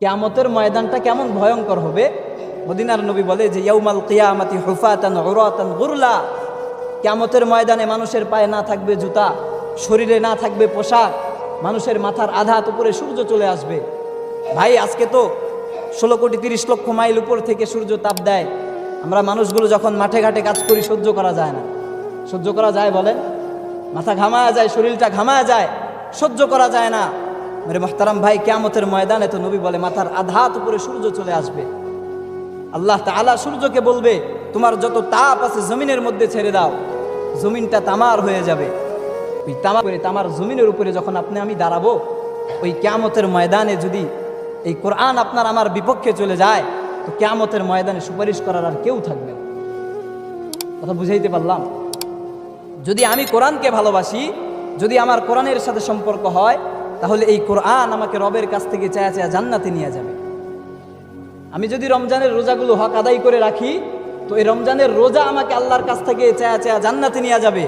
কিয়ামতের ময়দানটা কেমন ভয়ঙ্কর হবে। মদিনার নবী বলে যে ইয়াউমাল কিয়ামাতি হুফাতান উরাতান গুরলা, কিয়ামতের ময়দানে মানুষের পায়ে না থাকবে জুতা, শরীরে না থাকবে পোশাক, মানুষের মাথার আধা হাত উপরে সূর্য চলে আসবে। ভাই আজকে তো 16,30,00,000 মাইল উপর থেকে সূর্য তাপ দেয়। আমরা মানুষগুলো যখন মাঠে ঘাটে কাজ করি সহ্য করা যায় না। সহ্য করা যায় বলেন? মাথা ঘামায়া যায়, শরীরটা ঘামায়া যায়, সহ্য করা যায় না। মেরে মোহতারাম ভাই, কিয়ামতের ময়দানে তো নবী বলে মাথার আধা হাত উপরে সূর্য চলে আসবে। আল্লাহ তাআলা সূর্যকে বলবে তোমার যত তাপ আছে জমিনের মধ্যে ছেড়ে দাও, জমিনটা তামার হয়ে যাবে। ওই তামার জমিনের উপরে যখন আমি দাঁড়াবো, ওই কিয়ামতের ময়দানে যদি এই কোরআন আপনার আমার বিপক্ষে চলে যায়, তো কিয়ামতের ময়দানে সুপারিশ করার আর কেউ থাকবে না। কথা বুঝাইতে পারলাম? যদি আমি কোরআনকে ভালোবাসি, যদি আমার কোরআনের সাথে সম্পর্ক হয়, তাহলে এই কোরআন আমাকে রবের কাছ থেকে চায়া চায়া জান্নাতে নিয়ে যাবে। আমি যদি রমজানের রোজাগুলো হক আদায় করে রাখি, তো এই রমজানের রোজা আমাকে আল্লাহর কাছ থেকে চায়া চায়া জান্নাতে নিয়ে যাবে।